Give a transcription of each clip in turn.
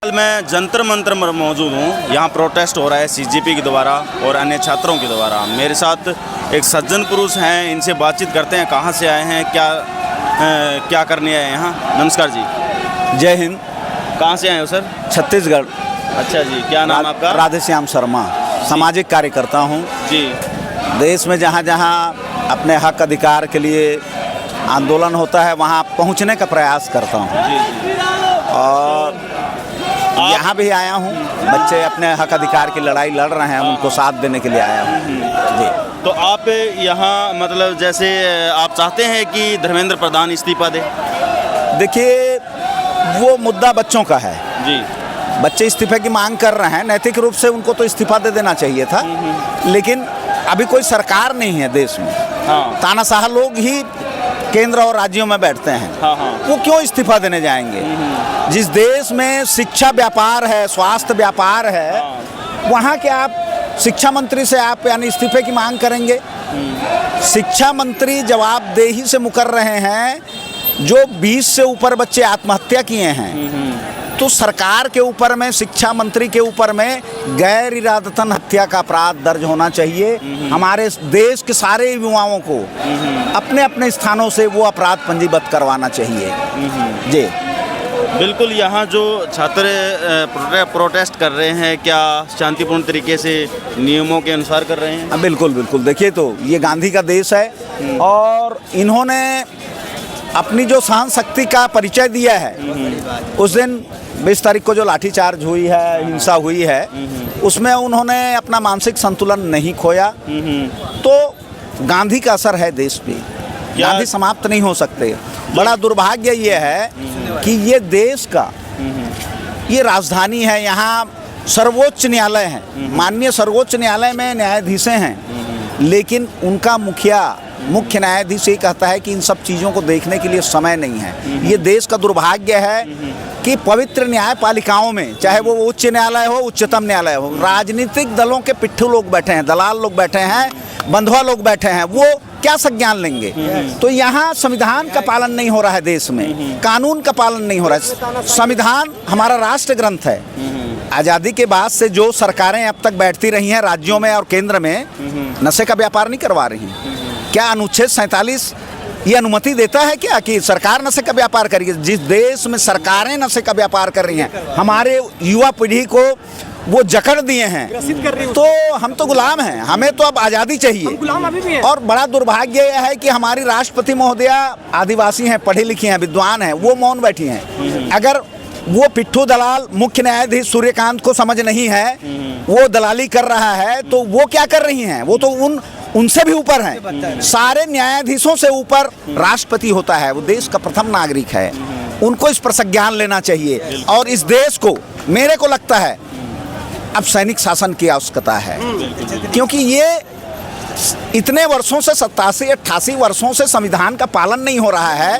मैं जंतर मंतर में मौजूद हूँ। यहाँ प्रोटेस्ट हो रहा है सीजेपी के द्वारा और अन्य छात्रों के द्वारा। मेरे साथ एक सज्जन पुरुष हैं, इनसे बातचीत करते हैं। कहाँ से आए हैं, क्या करने आए हैं यहाँ? नमस्कार जी। जय हिंद। कहाँ से आए हो सर? छत्तीसगढ़। अच्छा जी, क्या नाम आपका? राधेश्याम शर्मा, सामाजिक कार्यकर्ता हूँ जी। देश में जहाँ जहाँ अपने हक अधिकार के लिए आंदोलन होता है वहाँ पहुँचने का प्रयास करता हूँ जी। और यहाँ भी आया हूँ। बच्चे अपने हक अधिकार की लड़ाई लड़ रहे हैं, उनको साथ देने के लिए आया हूँ जी। तो आप यहाँ मतलब जैसे आप चाहते हैं कि धर्मेंद्र प्रधान इस्तीफा दे? देखिए, वो मुद्दा बच्चों का है जी। बच्चे इस्तीफे की मांग कर रहे हैं, नैतिक रूप से उनको तो इस्तीफा दे देना चाहिए था, लेकिन अभी कोई सरकार नहीं है देश में। हाँ। तानाशाह लोग ही केंद्र और राज्यों में बैठते हैं। हाँ हाँ। वो क्यों इस्तीफा देने जाएंगे? जिस देश में शिक्षा व्यापार है, स्वास्थ्य व्यापार है, वहाँ के आप शिक्षा मंत्री से आप यानी इस्तीफे की मांग करेंगे? शिक्षा मंत्री जवाबदेही से मुकर रहे हैं। जो 20 से ऊपर बच्चे आत्महत्या किए हैं, तो सरकार के ऊपर में, शिक्षा मंत्री के ऊपर में गैर इरादतन हत्या का अपराध दर्ज होना चाहिए। हमारे देश के सारे युवाओं को अपने अपने स्थानों से वो अपराध पंजीबद्ध करवाना चाहिए जी। बिल्कुल। यहाँ जो छात्र प्रोटेस्ट कर रहे हैं, क्या शांतिपूर्ण तरीके से नियमों के अनुसार कर रहे हैं? बिल्कुल बिल्कुल। देखिए, तो ये गांधी का देश है और इन्होंने अपनी जो सहन शक्ति का परिचय दिया है, उस दिन 20 तारीख को जो लाठीचार्ज हुई है, हिंसा हुई है, उसमें उन्होंने अपना मानसिक संतुलन नहीं खोया। तो गांधी का असर है देश पे। गांधी समाप्त नहीं हो सकते। बड़ा दुर्भाग्य ये है कि ये देश का ये राजधानी है, यहाँ सर्वोच्च न्यायालय है, माननीय सर्वोच्च न्यायालय में न्यायाधीशें हैं, लेकिन उनका मुख्य न्यायाधीश ये कहता है कि इन सब चीज़ों को देखने के लिए समय नहीं है। ये देश का दुर्भाग्य है कि पवित्र न्यायपालिकाओं में, चाहे वो उच्च न्यायालय हो, उच्चतम न्यायालय हो, राजनीतिक दलों के पिट्ठू लोग बैठे हैं, दलाल लोग बैठे हैं, बंधुआ लोग बैठे हैं। वो क्या संज्ञान लेंगे? तो यहाँ संविधान का पालन नहीं हो रहा है देश में, कानून का पालन नहीं हो रहा है। संविधान हमारा राष्ट्र ग्रंथ है। आज़ादी के बाद से जो सरकारें अब तक बैठती रही हैं राज्यों में और केंद्र में, नशे का व्यापार नहीं करवा रही हैं। क्या अनुच्छेद 47 ये अनुमति देता है क्या कि सरकार नशे का व्यापार करेगी? जिस देश में सरकारें नशे का व्यापार कर रही हैं, हमारे युवा पीढ़ी को वो जकड़ दिए हैं, तो हम तो गुलाम हैं। हमें तो अब आज़ादी चाहिए। गुलाम अभी भी हैं। और बड़ा दुर्भाग्य यह है कि हमारी राष्ट्रपति महोदया आदिवासी हैं, पढ़ी लिखी हैं, विद्वान हैं, वो मौन बैठी हैं। अगर वो पिट्ठू दलाल मुख्य न्यायाधीश सूर्यकांत को समझ नहीं है, वो दलाली कर रहा है, तो वो क्या कर रही हैं? वो तो उनसे भी ऊपर हैं। सारे न्यायाधीशों से ऊपर राष्ट्रपति होता है, वो देश का प्रथम नागरिक है। उनको इस पर संज्ञान लेना चाहिए। और इस देश को, मेरे को लगता है, अब सैनिक शासन की आवश्यकता है, क्योंकि ये इतने वर्षों से 87-88 वर्षों से संविधान का पालन नहीं हो रहा है।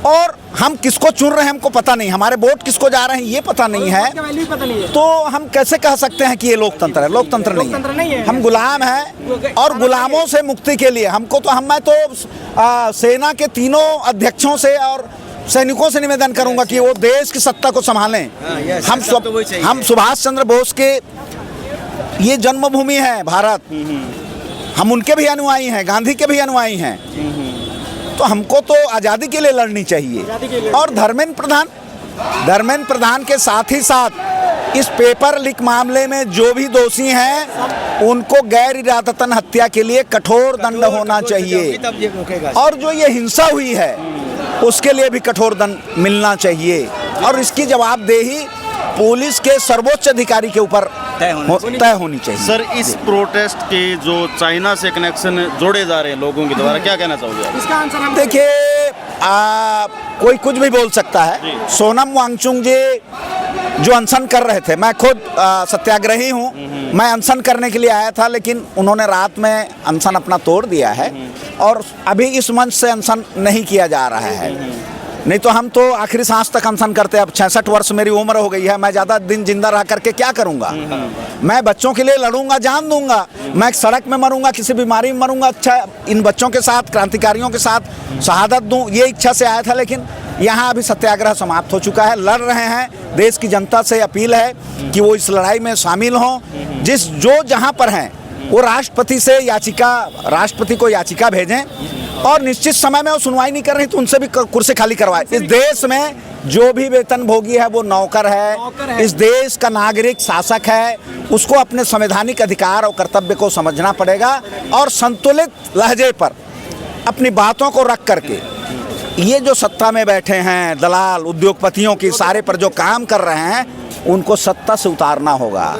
और हम किसको चुन रहे हैं हमको पता नहीं, हमारे वोट किसको जा रहे हैं ये पता नहीं है। तो हम कैसे कह सकते हैं कि ये लोकतंत्र है? लोकतंत्र नहीं है। हम गुलाम हैं और गुलामों से मुक्ति के लिए मैं तो सेना के तीनों अध्यक्षों से और सैनिकों से निवेदन करूंगा कि वो देश की सत्ता को संभालें। हम सुभाष चंद्र बोस के ये जन्मभूमि है भारत, हम उनके भी अनुयायी हैं, गांधी के भी अनुयायी हैं। तो हमको तो आज़ादी के लिए लड़नी चाहिए। और धर्मेंद्र प्रधान के साथ ही साथ इस पेपर लीक मामले में जो भी दोषी हैं, उनको गैर इरादतन हत्या के लिए कठोर दंड होना चाहिए। और जो ये हिंसा हुई है, उसके लिए भी कठोर दंड मिलना चाहिए। और इसकी जवाबदेही पुलिस के सर्वोच्च अधिकारी के ऊपर तय होनी चाहिए। सर, इस प्रोटेस्ट के जो चाइना से कनेक्शन जोड़े जा रहे हैं लोगों के द्वारा, क्या कहना चाहोगे? इसका आंसर हम देखिए, कोई कुछ भी बोल सकता है। सोनम वांगचुक जी जो अनशन कर रहे थे, मैं खुद सत्याग्रही हूँ, मैं अनशन करने के लिए आया था, लेकिन उन्होंने रात में अनशन अपना तोड़ दिया है और अभी इस मंच से अनशन नहीं किया जा रहा है। नहीं तो हम तो आखिरी सांस तक अनशन करते। अब 66 वर्ष मेरी उम्र हो गई है, मैं ज़्यादा दिन जिंदा रह करके क्या करूँगा? मैं बच्चों के लिए लड़ूंगा, जान दूंगा। मैं सड़क में मरूंगा, किसी बीमारी में मरूंगा, अच्छा इन बच्चों के साथ, क्रांतिकारियों के साथ शहादत दूं, ये इच्छा से आया था। लेकिन यहाँ अभी सत्याग्रह समाप्त हो चुका है, लड़ रहे हैं। देश की जनता से अपील है कि वो इस लड़ाई में शामिल हों। जो जहाँ पर हैं वो राष्ट्रपति को याचिका भेजें और निश्चित समय में वो सुनवाई नहीं कर रही तो उनसे भी कुर्सी खाली करवाएं। इस देश में जो भी वेतन भोगी है वो नौकर है। इस देश का नागरिक शासक है, उसको अपने संवैधानिक अधिकार और कर्तव्य को समझना पड़ेगा और संतुलित लहजे पर अपनी बातों को रख करके ये जो सत्ता में बैठे हैं दलाल उद्योगपतियों की सारे पर जो काम कर रहे हैं उनको सत्ता से उतारना होगा।